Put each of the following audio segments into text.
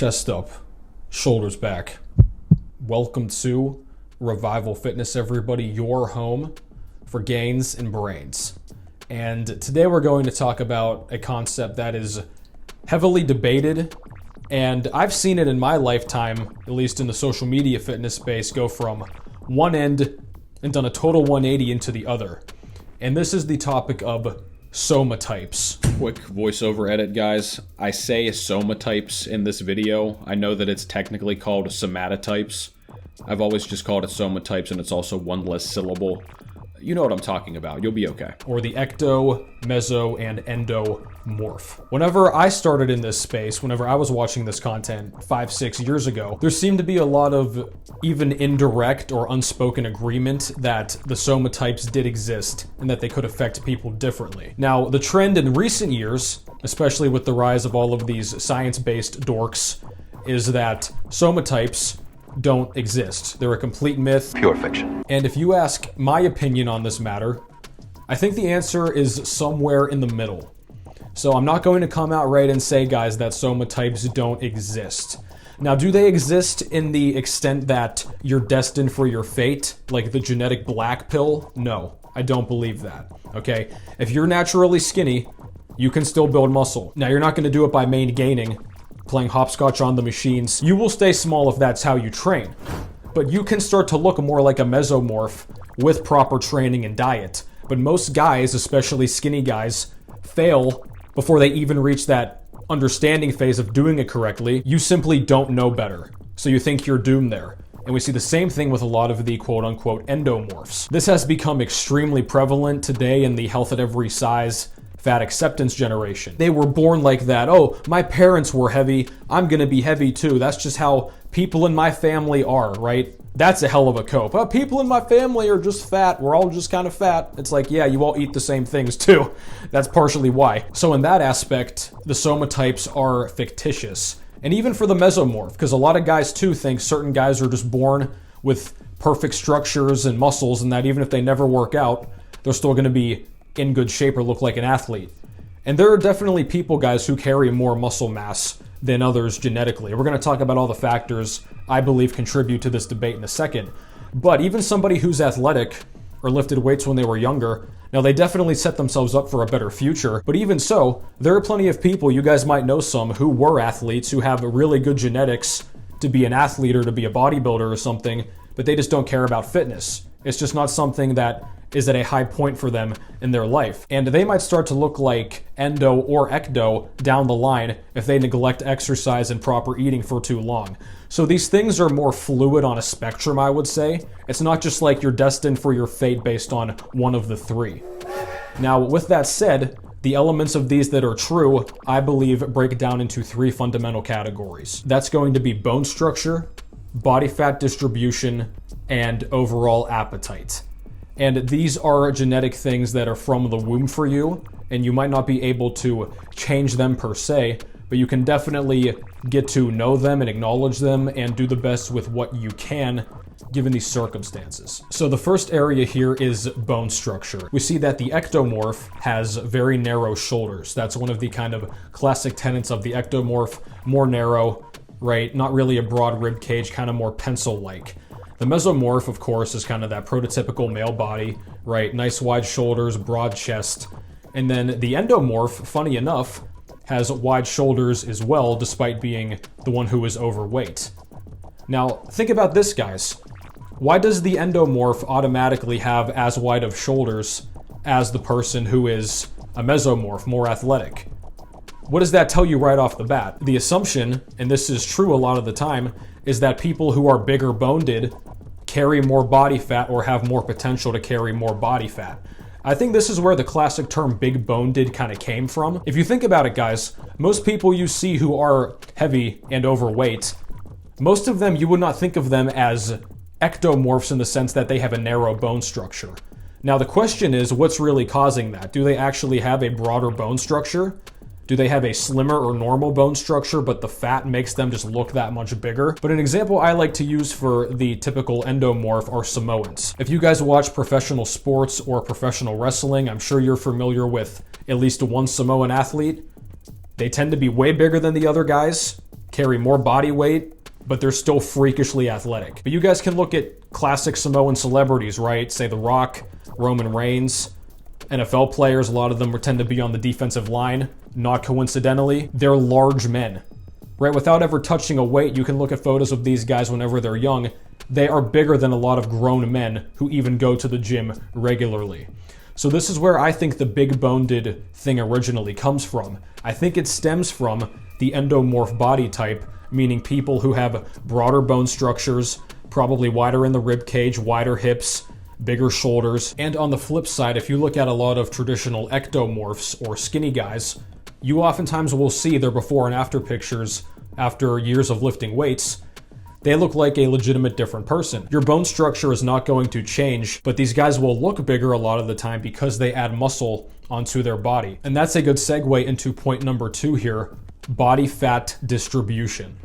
Chest up, shoulders back. Welcome to Revival Fitness, everybody, your home for gains and brains. And today we're going to talk about a concept that is heavily debated, and I've seen it in my lifetime, at least in the social media fitness space, go from one end and done a total 180 into the other. And this is the topic of somatotypes. Quick voiceover edit, guys. I say somatotypes in this video. I know that it's technically called somatotypes. I've always just called it somatotypes, and it's also one less syllable. You know what I'm talking about. You'll be okay. Or the ecto, meso, and endomorph. Whenever I started in this space, whenever I was watching this content 5-6 years ago, there seemed to be a lot of even indirect or unspoken agreement that the somatotypes did exist and that they could affect people differently. Now, the trend in recent years, especially with the rise of all of these science-based dorks, is that somatotypes don't exist. They're a complete myth. Pure fiction. And if you ask my opinion on this matter, I think the answer is somewhere in the middle. So I'm not going to come out right and say, guys, that somatotypes don't exist. Now, do they exist in the extent that you're destined for your fate, like the genetic black pill? No, I don't believe that, okay? If you're naturally skinny, you can still build muscle. Now, you're not going to do it by maingaining, playing hopscotch on the machines. You will stay small if that's how you train. But you can start to look more like a mesomorph with proper training and diet. But most guys, especially skinny guys, fail before they even reach that understanding phase of doing it correctly. You simply don't know better. So you think you're doomed there. And we see the same thing with a lot of the quote-unquote endomorphs. This has become extremely prevalent today in the health at every size fat acceptance generation. They were born like that. Oh, my parents were heavy, I'm gonna be heavy too. That's just how people in my family are, right? That's a hell of a cope. Oh, people in my family are just fat. We're all just kind of fat. It's like, yeah, you all eat the same things too. That's partially why. So in that aspect, the somatotypes are fictitious. And even for the mesomorph, because a lot of guys too think certain guys are just born with perfect structures and muscles, and that even if they never work out, they're still gonna be in good shape or look like an athlete. And there are definitely people, guys, who carry more muscle mass than others genetically. We're going to talk about all the factors I believe contribute to this debate in a second. But even somebody who's athletic or lifted weights when they were younger, now they definitely set themselves up for a better future. But even so, there are plenty of people, you guys might know some, who were athletes, who have really good genetics to be an athlete or to be a bodybuilder or something, but they just don't care about fitness. It's just not something that is at a high point for them in their life. And they might start to look like endo or ecto down the line if they neglect exercise and proper eating for too long. So these things are more fluid on a spectrum, I would say. It's not just like you're destined for your fate based on one of the three. Now, with that said, the elements of these that are true, I believe, break down into three fundamental categories. That's going to be bone structure, body fat distribution, and overall appetite. And these are genetic things that are from the womb for you, and you might not be able to change them per se, but you can definitely get to know them and acknowledge them and do the best with what you can given these circumstances. So the first area here is bone structure. We see that the ectomorph has very narrow shoulders. That's one of the kind of classic tenets of the ectomorph, more narrow, right? Not really a broad rib cage, kind of more pencil-like. The mesomorph, of course, is kind of that prototypical male body, right? Nice wide shoulders, broad chest. And then the endomorph, funny enough, has wide shoulders as well, despite being the one who is overweight. Now, think about this, guys. Why does the endomorph automatically have as wide of shoulders as the person who is a mesomorph, more athletic? What does that tell you right off the bat? The assumption, and this is true a lot of the time, is that people who are bigger boned carry more body fat or have more potential to carry more body fat. I think this is where the classic term big boned kind of came from. If you think about it, guys, most people you see who are heavy and overweight, most of them, you would not think of them as ectomorphs in the sense that they have a narrow bone structure. Now the question is, what's really causing that? Do they actually have a broader bone structure? Do they have a slimmer or normal bone structure, but the fat makes them just look that much bigger? But an example I like to use for the typical endomorph are Samoans. If you guys watch professional sports or professional wrestling, I'm sure you're familiar with at least one Samoan athlete. They tend to be way bigger than the other guys. carry more body weight, but they're still freakishly athletic. But you guys can look at classic Samoan celebrities, right? Say The Rock, Roman Reigns, NFL players, a lot of them tend to be on the defensive line. Not coincidentally, they're large men, right? Without ever touching a weight, you can look at photos of these guys whenever they're young. They are bigger than a lot of grown men who even go to the gym regularly. So this is where I think the big boned thing originally comes from. I think it stems from the endomorph body type, meaning people who have broader bone structures, probably wider in the rib cage, wider hips, bigger shoulders. And on the flip side, if you look at a lot of traditional ectomorphs or skinny guys, you oftentimes will see their before and after pictures after years of lifting weights. They look like a legitimate different person. Your bone structure is not going to change, but these guys will look bigger a lot of the time because they add muscle onto their body. And that's a good segue into point number 2 here, body fat distribution.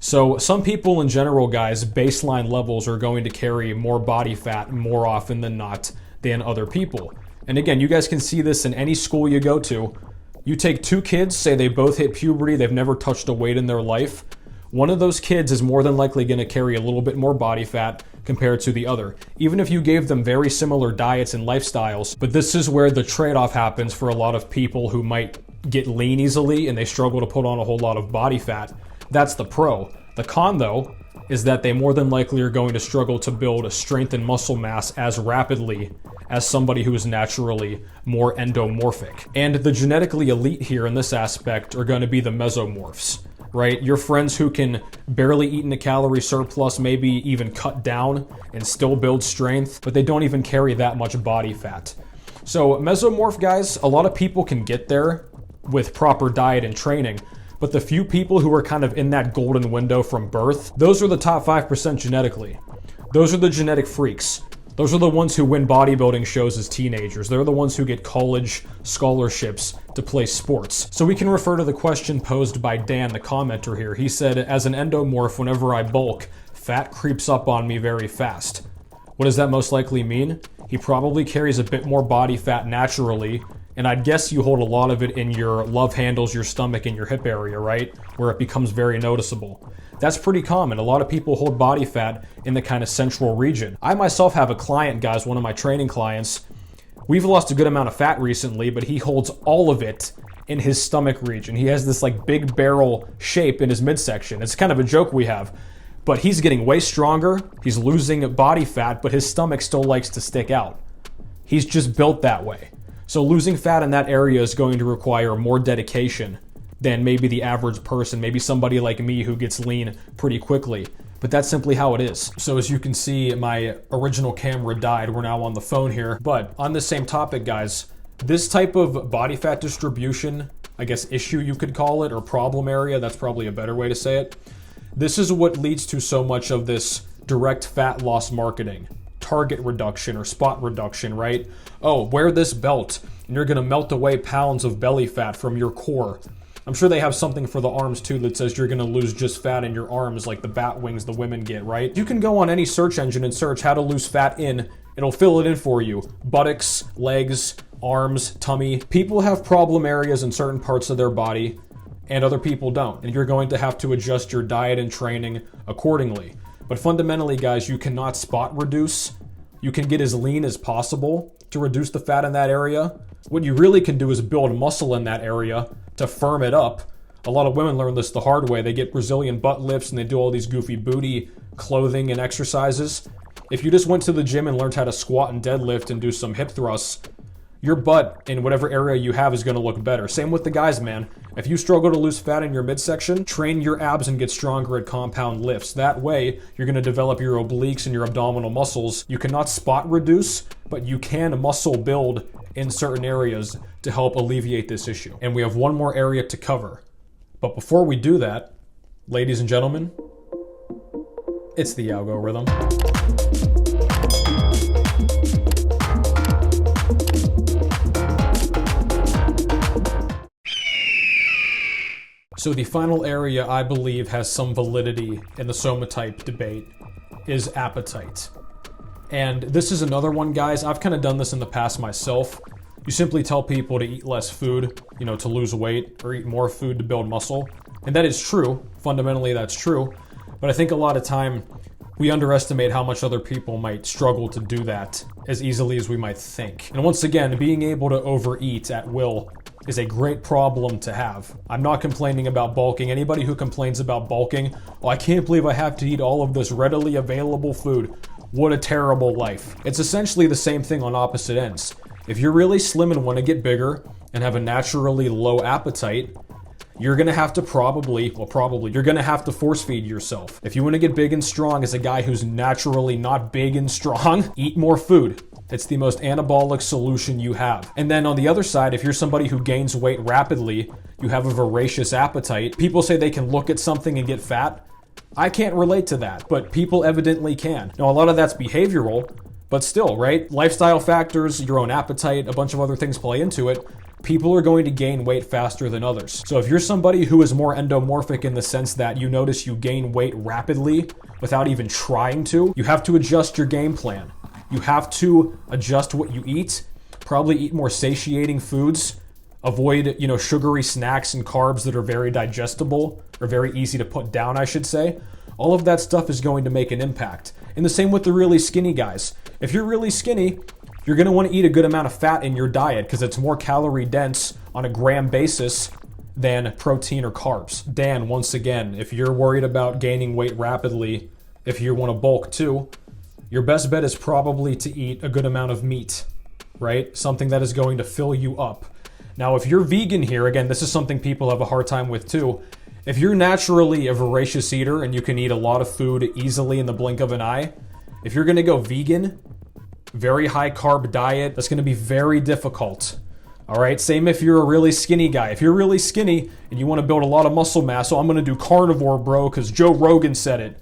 So some people in general, guys, baseline levels are going to carry more body fat more often than not than other people. And again, you guys can see this in any school you go to. You take 2 kids, say they both hit puberty, they've never touched a weight in their life. One of those kids is more than likely going to carry a little bit more body fat compared to the other, even if you gave them very similar diets and lifestyles. But this is where the trade-off happens for a lot of people who might get lean easily and they struggle to put on a whole lot of body fat. That's the pro. The con, though, is that they more than likely are going to struggle to build strength and muscle mass as rapidly as somebody who is naturally more endomorphic. And the genetically elite here in this aspect are going to be the mesomorphs, right? Your friends who can barely eat in a calorie surplus, maybe even cut down and still build strength, but they don't even carry that much body fat. So mesomorph guys, a lot of people can get there with proper diet and training, but the few people who are kind of in that golden window from birth, those are the top 5% genetically. Those are the genetic freaks. Those are the ones who win bodybuilding shows as teenagers. They're the ones who get college scholarships to play sports. So we can refer to the question posed by Dan, the commenter here. He said, as an endomorph, whenever I bulk, fat creeps up on me very fast. What does that most likely mean? He probably carries a bit more body fat naturally, and I'd guess you hold a lot of it in your love handles, your stomach, and your hip area, right? Where it becomes very noticeable. That's pretty common. A lot of people hold body fat in the kind of central region. I myself have a client, guys, one of my training clients. We've lost a good amount of fat recently, but he holds all of it in his stomach region. He has this like big barrel shape in his midsection. It's kind of a joke we have. But he's getting way stronger. He's losing body fat, but his stomach still likes to stick out. He's just built that way. So losing fat in that area is going to require more dedication than maybe the average person, maybe somebody like me who gets lean pretty quickly. But that's simply how it is. So as you can see, my original camera died. We're now on the phone here. But on the same topic, guys, this type of body fat distribution, I guess issue you could call it, or problem area, that's probably a better way to say it. This is what leads to so much of this direct fat loss marketing. Target reduction or spot reduction, right? Oh, wear this belt and you're gonna melt away pounds of belly fat from your core. I'm sure they have something for the arms too that says you're gonna lose just fat in your arms like the bat wings the women get, right? You can go on any search engine and search how to lose fat in, it'll fill it in for you. Buttocks, legs, arms, tummy. People have problem areas in certain parts of their body and other people don't. And you're going to have to adjust your diet and training accordingly. But fundamentally, guys, you cannot spot reduce. You can get as lean as possible to reduce the fat in that area. What you really can do is build muscle in that area to firm it up. A lot of women learn this the hard way. They get Brazilian butt lifts and they do all these goofy booty clothing and exercises. If you just went to the gym and learned how to squat and deadlift and do some hip thrusts, your butt in whatever area you have is going to look better. Same with the guys, man. If you struggle to lose fat in your midsection, train your abs and get stronger at compound lifts. That way, you're going to develop your obliques and your abdominal muscles. You cannot spot reduce, but you can muscle build in certain areas to help alleviate this issue. And we have one more area to cover. But before we do that, ladies and gentlemen, it's the algorithm. So the final area I believe has some validity in the somatotype debate is appetite. And this is another one, guys. I've kind of done this in the past myself. You simply tell people to eat less food, to lose weight, or eat more food to build muscle. And that is true. Fundamentally, that's true. But I think a lot of time we underestimate how much other people might struggle to do that as easily as we might think. And once again, being able to overeat at will is a great problem to have. I'm not complaining about bulking. Anybody who complains about bulking, oh, I can't believe I have to eat all of this readily available food. What a terrible life. It's essentially the same thing on opposite ends. If you're really slim and want to get bigger and have a naturally low appetite, you're gonna have to you're gonna have to force feed yourself. If you want to get big and strong as a guy who's naturally not big and strong, eat more food. It's the most anabolic solution you have. And then on the other side, if you're somebody who gains weight rapidly, you have a voracious appetite, people say they can look at something and get fat. I can't relate to that, but people evidently can. Now, a lot of that's behavioral, but still, right? Lifestyle factors, your own appetite, a bunch of other things play into it. People are going to gain weight faster than others. So if you're somebody who is more endomorphic in the sense that you notice you gain weight rapidly without even trying to, you have to adjust your game plan. You have to adjust what you eat, probably eat more satiating foods, avoid, sugary snacks and carbs that are very digestible or very easy to put down, I should say. All of that stuff is going to make an impact. And the same with the really skinny guys. If you're really skinny, you're going to want to eat a good amount of fat in your diet because it's more calorie dense on a gram basis than protein or carbs. Dan, once again, if you're worried about gaining weight rapidly, if you want to bulk too, your best bet is probably to eat a good amount of meat, right? Something that is going to fill you up. Now, if you're vegan here, again, this is something people have a hard time with too. If you're naturally a voracious eater and you can eat a lot of food easily in the blink of an eye, if you're going to go vegan, very high carb diet, that's going to be very difficult. All right, same if you're a really skinny guy. If you're really skinny and you want to build a lot of muscle mass, so I'm going to do carnivore, bro, because Joe Rogan said it.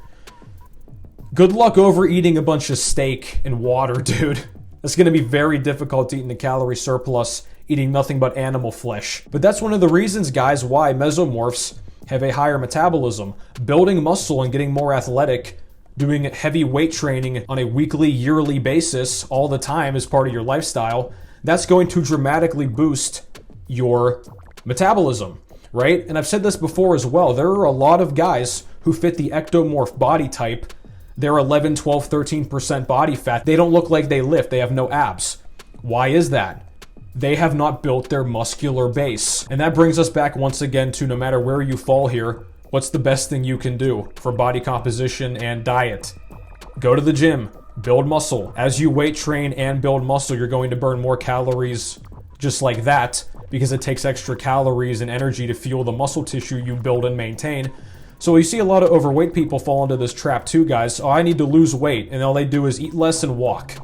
Good luck overeating a bunch of steak and water, dude. That's going to be very difficult eating a calorie surplus, eating nothing but animal flesh. But that's one of the reasons, guys, why mesomorphs have a higher metabolism. Building muscle and getting more athletic, doing heavy weight training on a weekly, yearly basis all the time as part of your lifestyle, that's going to dramatically boost your metabolism, right? And I've said this before as well. There are a lot of guys who fit the ectomorph body type. They're 11, 12, 13% body fat. They don't look like they lift. They have no abs. Why is that? They have not built their muscular base. And that brings us back once again to no matter where you fall here, what's the best thing you can do for body composition and diet? Go to the gym, build muscle. As you weight train and build muscle, you're going to burn more calories just like that because it takes extra calories and energy to fuel the muscle tissue you build and maintain. So you see a lot of overweight people fall into this trap too, guys. Oh, I need to lose weight, and all they do is eat less and walk.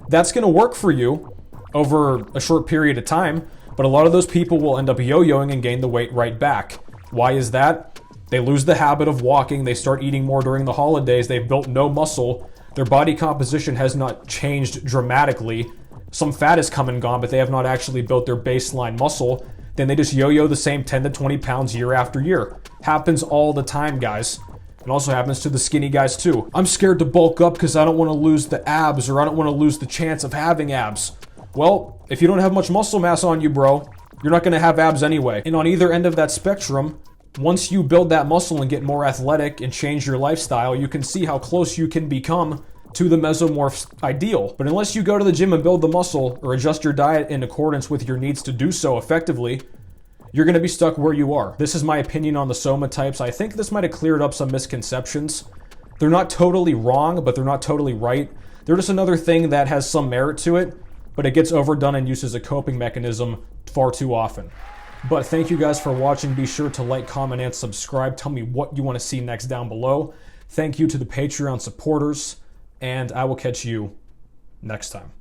That's going to work for you over a short period of time, but a lot of those people will end up yo-yoing and gain the weight right back. Why is that? They lose the habit of walking, they start eating more during the holidays, they've built no muscle, their body composition has not changed dramatically. Some fat has come and gone, but they have not actually built their baseline muscle. Then they just yo-yo the same 10 to 20 pounds year after year. Happens all the time, guys. It also happens to the skinny guys too. I'm scared to bulk up because I don't want to lose the abs, or I don't want to lose the chance of having abs. Well, if you don't have much muscle mass on you, bro, you're not going to have abs anyway. And on either end of that spectrum, once you build that muscle and get more athletic and change your lifestyle, you can see how close you can become to the mesomorph's ideal. But unless you go to the gym and build the muscle or adjust your diet in accordance with your needs to do so effectively, you're going to be stuck where you are. This is my opinion on the Somatotypes. I think this might have cleared up some misconceptions. They're not totally wrong, but they're not totally right. They're just another thing that has some merit to it, but it gets overdone and used as a coping mechanism far too often. But thank you guys for watching. Be sure to like, comment, and subscribe. Tell me what you want to see next down below. Thank you to the Patreon supporters, and I will catch you next time.